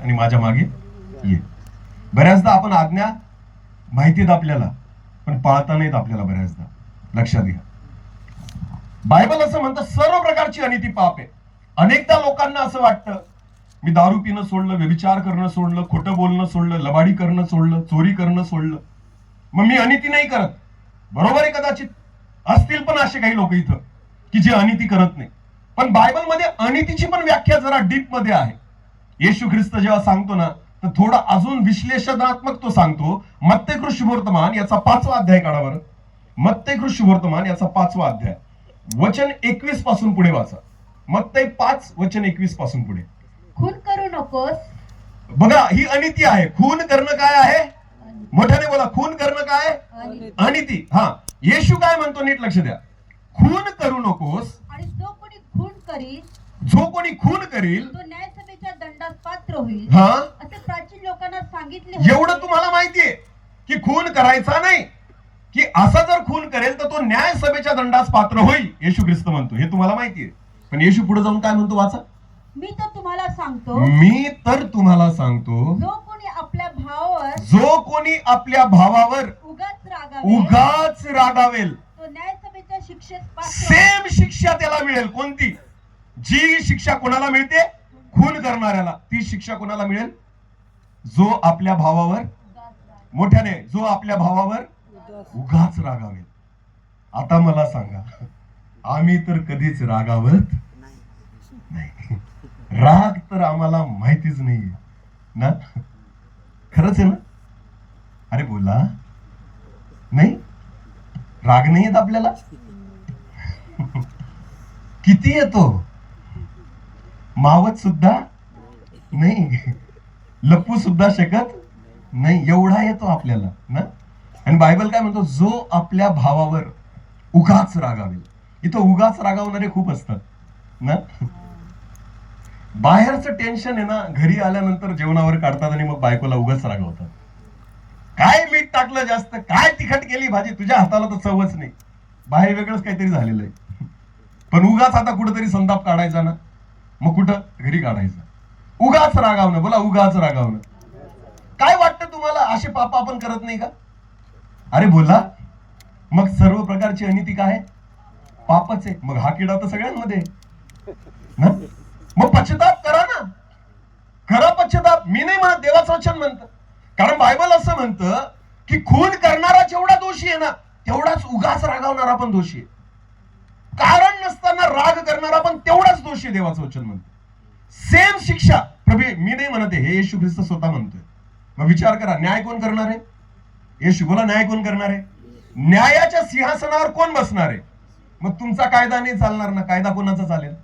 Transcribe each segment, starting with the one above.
आणि माझ्या मागे ये. बऱ्याचदा आपण आज्ञा माहितीत आपल्याला, पण पाळता नाहीत आपल्याला बऱ्याचदा. लक्षात घ्या, बायबल असं म्हणतं सर्व प्रकारची अनिती पाप आहे. अनेकदा लोकांना असं वाटतं मी दारू पिणं सोडलं, व्यभिचार करणं सोडलं, खोटं बोलणं सोडलं, लबाडी करणं सोडलं, चोरी करणं सोडलं, मग मी अनिती नाही करत. बरोबर आहे, कदाचित असतील पण असे काही लोक इथं की जे अनिती करत नाही. पण बायबलमध्ये अनितीची पण व्याख्या जरा डीप मध्ये आहे. येशू ख्रिस्त जेव्हा सांगतो ना, तर थोडा अजून विश्लेषणात्मक तो सांगतो. मत्तेय शुभवर्तमान याचा 5वा अध्याय काढा बरं. मत्तेय शुभवर्तमान याचा 5वा अध्याय वचन 21 पासून पुढे वाचा. मत्तेय 5 वचन 21 पासून पुढे. खून करू नकोस. बघा, ही अनिती आहे. खून करणं काय आहे? मोठ्याने बोला, खून करणं काय? अनिती. हा, येशू काय म्हणतो नीट लक्ष द्या. खून करू नकोस, आणि जो कोणी खून करील, जो कोणी खून करील तो न्यायसभेच्या दंडास पात्र होईल. हा, असे प्राचीन लोकांना सांगितले होते. एवढं तुम्हाला माहितीये की खून करायचा नाही, की असा जर खून करेल तर तो न्यायसभेच्या दंडास पात्र होईल, येशू ख्रिस्त म्हणतो. हे तुम्हाला माहितीये. पण येशू पुढे जाऊन काय म्हणतो वाचा. मी तर तुम्हाला सांगतो, मी तर तुम्हाला सांगतो, जो कोणी आपल्या भावावर जो कोणी आपल्या भावावर उगाच रागावेल तो न्यायसभेच्या शिक्षेस पात्र. सेम शिक्षा त्याला मिळेल. कोणती? जी शिक्षा कोणाला मिळते? खून करणाऱ्याला. ती शिक्षा कोणाला मिळेल? जो आपल्या भावावर, मोठ्याने, जो आपल्या भावावर उगाच रागावेल. आता मला सांगा, आम्ही तर कधीच रागावत नाही. राग तर आम्हाला माहितीच नाहीये ना. खरंच आहे ना? अरे बोला, नाही राग नाही येत आपल्याला? किती येतो? मावत सुद्धा नाही, लपू सुद्धा शकत नाही, एवढा येतो आपल्याला ना. आणि बायबल काय म्हणतो? जो आपल्या भावावर उगाच रागावेल. इथं उगाच रागावणारे खूप असतात ना. बाहेरचं टेन्शन आहे ना, घरी आल्यानंतर जेवणावर काढतात आणि मग बायकोला उगाच रागवतात. काय मीठ टाकलं जास्त, काय तिखट केली भाजी, तुझ्या हाताला तर चवच नाही. बाहेर वेगळंच काहीतरी झालेलं आहे, पण उगाच आता कुठेतरी संताप काढायचा ना, मग कुठं घरी काढायचा. उगाच रागावणं. बोला, उगाच रागावणं. काय वाटतं तुम्हाला, असे पाप आपण करत नाही का? अरे बोला, मग सर्व प्रकारची अनिती काय? पापच आहे. मग हा किडा तर सगळ्यांमध्ये ना. मग पश्चाताप करा ना, खरा पश्चाताप. मी नाही म्हणत, देवाचं वचन म्हणतं. कारण बायबल असं म्हणतं की खून करणारा जेवढा दोषी आहे ना, तेवढाच उगाच रागावणारा पण दोषी आहे. कारण नसताना राग करणारा पण तेवढाच दोषी आहे, देवाचं वचन म्हणतं. सेम शिक्षा प्रभू. मी नाही म्हणत आहे, हे येशू ख्रिस्त स्वतः म्हणतोय. मग विचार करा, न्याय कोण करणार आहे? येशू. बोला, न्याय कोण करणार आहे? न्यायाच्या सिंहासनावर कोण बसणार आहे? मग तुमचा कायदा नाही चालणार ना. कायदा कोणाचा चालेल?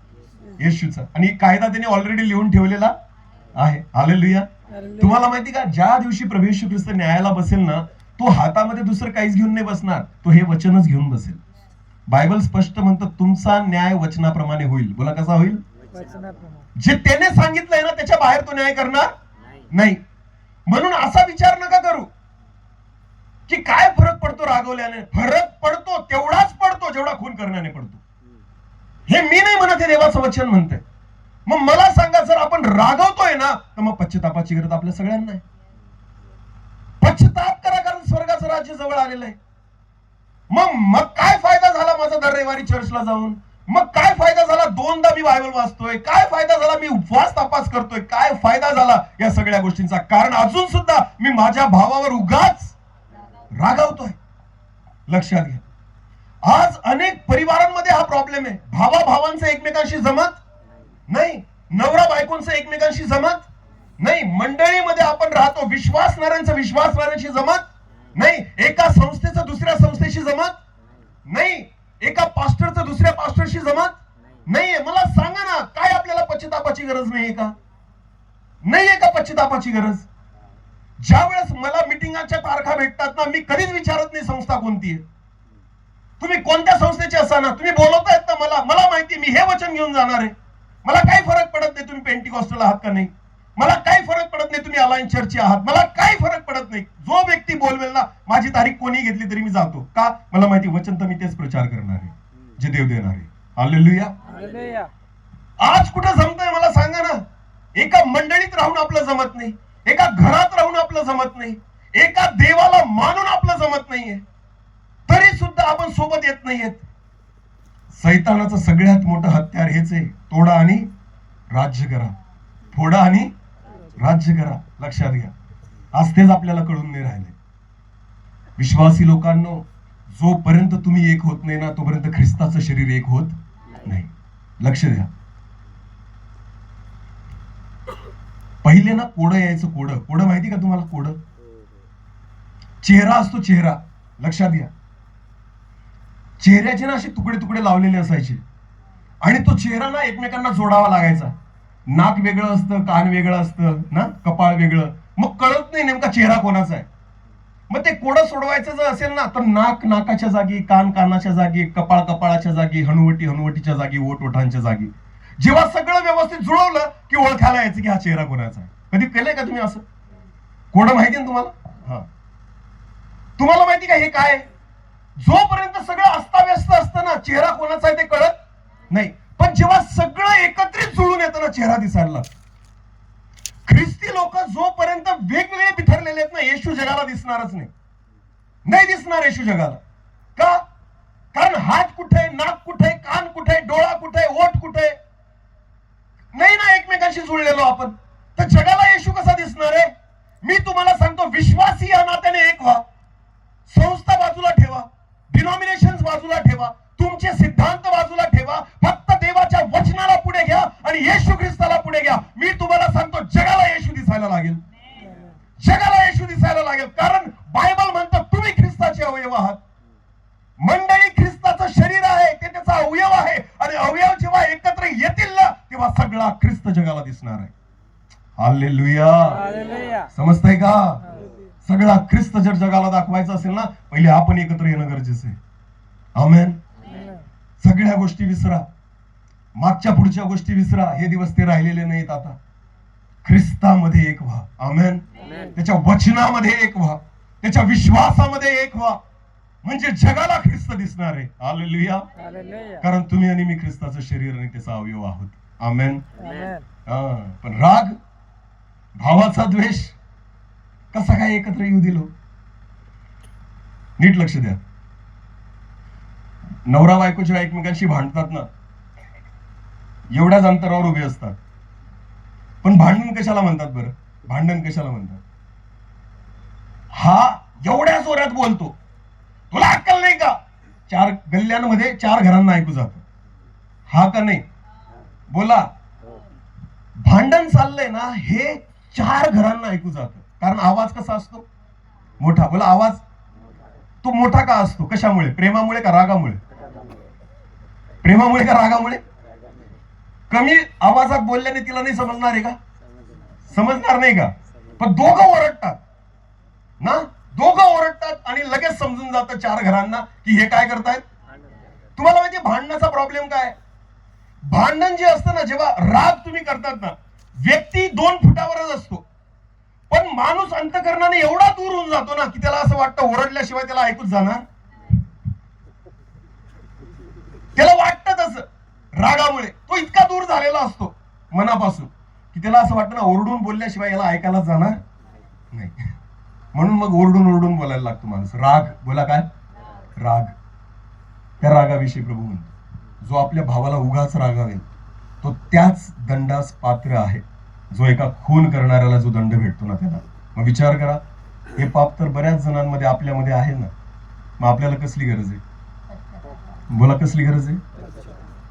येशूचा. आणि कायदा त्याने ऑलरेडी लिहून ठेवलेला आहे. हालेलुया. तुम्हाला माहिती का, ज्या दिवशी प्रभू येशू ख्रिस्त न्यायाला बसेल ना, तो हातामध्ये दुसरं काहीच घेऊन नाही बसणार, तो हे वचनच घेऊन बसेल. बायबल स्पष्ट म्हणतं, तुमचा न्याय वचनाप्रमाणे होईल. बोला, कसा होईल? जे त्याने सांगितलंय ना, त्याच्या बाहेर तो न्याय करणार नाही. म्हणून असा विचार नका करू की काय फरक पडतो रागवल्याने. फरक पडतो, तेवढाच पडतो जेवढा खून करण्याने पडतो. हे मी नाही म्हणत, हे देवाचं वचन म्हणतंय. मग मला सांगा, जर आपण रागवतोय ना, तर मग पश्चातापाची गरज आपल्या सगळ्यांना आहे. पश्चाताप करा, कारण स्वर्गाचं राज्य जवळ आलेलं आहे. मग काय फायदा झाला माझा दर रविवारी चर्चला जाऊन? मग काय फायदा झाला 2दा मी बायबल वाचतोय? काय फायदा झाला मी उपवास तपास करतोय? काय फायदा झाला या सगळ्या गोष्टींचा? कारण अजून सुद्धा मी माझ्या भावावर उगाच रागावतोय. लक्षात घ्या, आज अनेक परिवारांमध्ये हा प्रॉब्लेम आहे. भावांचं एकमेकांशी जमत नाही, नवरा बायकोंचं एकमेकांशी जमत नाही, मंडळीमध्ये आपण राहतो, विश्वासणाऱ्यांशी जमत नाही, एका संस्थेचं दुसऱ्या संस्थेशी जमत नाही, एका पास्टरचं दुसऱ्या पास्टरशी जमत नाहीये. मला सांगा ना, काय आपल्याला पश्चातापाची गरज नाहीये का? नाहीये का पश्चातापाची गरज? ज्या वेळेस मला मिटिंगाच्या तारखा भेटतात ना, मी कधीच विचारत नाही संस्था कोणती आहे. तुम्ही कोणत्या संस्थेचे असा ना, तुम्ही बोलवतायत ना, मला माहिती, मी हे वचन घेऊन जाणार आहे. मला काही फरक पडत नाही तुम्ही पेंटिकॉस्टल आहात का नाही, मला काही फरक पडत नाही तुम्ही अलायन्स चर्चचे आहात, मला काही फरक पडत नाही. जो व्यक्ती बोलवेल ना, माझी तारीख कोणी घेतली तरी मी जातो. का? मला माहिती, वचन तर मी तेच प्रचार करणार आहे जे देव देणार आहे. हालेलुया. आज कुठं जमतंय मला सांगा ना. एका मंडळीत राहून आपलं जमत नाही, एका घरात राहून आपलं जमत नाही, एका देवाला मानून आपलं जमत नाहीये, तरी सुद्धा आपण सोबत येत नाहीयेत. सैतानाचं सगळ्यात मोठं हत्यार हेच आहे, तोडा आणि राज्य करा, फोडा आणि राज्य करा. लक्षात घ्या, आज तेच आपल्याला कळून नाही राहिले. विश्वासी लोकांनो, जोपर्यंत तुम्ही एक होत नाही ना, तोपर्यंत ख्रिस्ताचं शरीर एक होत नाही. लक्ष द्या. पहिले ना कोडं यायचं, कोडं माहिती का तुम्हाला? कोडं चेहरा असतो, चेहरा. लक्षात घ्या, चेहऱ्याचे ना असे तुकडे तुकडे लावलेले असायचे आणि तो चेहरा ना एकमेकांना जोडावा लागायचा. नाक वेगळं असतं, कान वेगळं असतं ना, कपाळ वेगळं, मग कळत नाही नेमका चेहरा कोणाचा आहे. मग ते कोडं सोडवायचं जर असेल ना, तर नाक नाकाच्या जागी, कान कानाच्या जागी, कपाळ कपाळाच्या जागी, हनुवटी हनुवटीच्या जागी, ओठ ओठांच्या जागी. जेव्हा सगळं व्यवस्थित जुळवलं की ओळखायला यायचं की हा चेहरा कोणाचा आहे. कधी केलंय का तुम्ही असं? कोडं माहिती ना तुम्हाला? हा, तुम्हाला माहिती का हे काय? जोपर्यंत सगळं अस्ताव्यस्त असतं ना, चेहरा कोणाचा आहे ते कळत नाही. पण जेव्हा सगळं एकत्रित जुळून येतं ना, चेहरा दिसायला लागतो. ख्रिस्ती लोक जोपर्यंत वेगवेगळे बिथरलेले आहेत ना, येशू जगाला दिसणारच नाही. नाही दिसणार येशू जगाला. का? कारण हात कुठे, नाक कुठे, कान कुठे, डोळा कुठे, ओठ कुठे, नाही ना एकमेकांशी जुळलेलो आपण. तर जगाला येशू कसा दिसणार आहे? मी तुम्हाला सांगतो, विश्वासी या नात्याने एक व्हा. संस्था बाजूला ठेवा, डिनॉमिनेशन बाजूला ठेवा, तुमचे सिद्धांत बाजूला ठेवा, फक्त देवाच्या वचनाला पुढे घ्या आणि येशू ख्रिस्ताला पुढे घ्या. मी तुम्हाला सांगतो, जगाला येशू दिसायला लागेल. जगाला येशू दिसायला लागेल. कारण बायबल म्हणतं तुम्ही ख्रिस्ताचे अवयव आहात. मंडळी ख्रिस्ताचं शरीर आहे, ते त्याचा अवयव आहे आणि अवयव जेव्हा एकत्र येतील ना, तेव्हा सगळा ख्रिस्त जगाला दिसणार आहे. हालेलुया. समजतंय का? सगळा ख्रिस्त जर जगाला दाखवायचा असेल ना, पहिले आपण एकत्र येणं गरजेचं आहे. आमेन. सगळ्या गोष्टी विसरा, मागच्या पुढच्या गोष्टी विसरा. हे दिवस ते राहिलेले नाहीत. आता ख्रिस्तामध्ये एक व्हा. आमेन. त्याच्या वचनामध्ये एक व्हा, त्याच्या विश्वासामध्ये एक व्हा, म्हणजे जगाला ख्रिस्त दिसणार आहे. हालेलुया. कारण तुम्ही आणि मी ख्रिस्ताचं शरीर आणि त्याचा अवयव आहोत. आमेन. पण राग, भावाचा द्वेष कसा काय एकत्र येऊ दिलो? नीट लक्ष द्या. नवरा बायको जेव्हा एकमेकांशी भांडतात ना, एवढ्याच अंतरावर उभे असतात. पण भांडण कशाला म्हणतात बरं? भांडण कशाला म्हणतात? हा एवढ्या जोरात बोलतो, तुला अक्कल नाही का? 4 गल्ल्यांमध्ये 4 घरांना ऐकू जात. हा का नाही? बोला. भांडण चाललंय ना, हे 4 घरांना ऐकू जातं. कारण आवाज कसा असतो? मोठा. बोला, आवाज तो मोठा का असतो? कशामुळे? प्रेमामुळे का रागामुळे? प्रेमामुळे का रागामुळे? कमी आवाजात बोलल्याने तिला नाही समजणार आहे का? समजणार नाही का? पण दोघं ओरडतात ना, दोघं ओरडतात आणि लगेच समजून जातं 4 घरांना की हे काय करतायत. तुम्हाला माहिती भांडणाचा प्रॉब्लेम काय? भांडण जे असतं ना, जेव्हा राग तुम्ही करतात ना, व्यक्ती 2 फुटावरच असतो, पण माणूस अंतकरणाने एवढा दूर होऊन जातो ना की त्याला असं वाटतं ओरडल्याशिवाय त्याला ऐकूच जाणार. त्याला वाटतं तसं रागामुळे. तो इतका दूर झालेला असतो मनापासून की त्याला असं वाटतं ना, ओरडून बोलल्याशिवाय याला ऐकायला जाणार नाही. म्हणून मग ओरडून ओरडून बोलायला लागतो माणूस. राग. बोला काय? राग. त्या रागाविषयी प्रभू म्हणतो, जो आपल्या भावाला उगाच रागावेल तो त्याच दंडास पात्र आहे, जो एका खून करणाऱ्याला जो दंड भेटतो ना त्याला. मग विचार करा, हे पाप तर बऱ्याच जणांमध्ये आपल्यामध्ये आहे ना, मग आपल्याला कसली गरज आहे? बोला, कसली गरज आहे?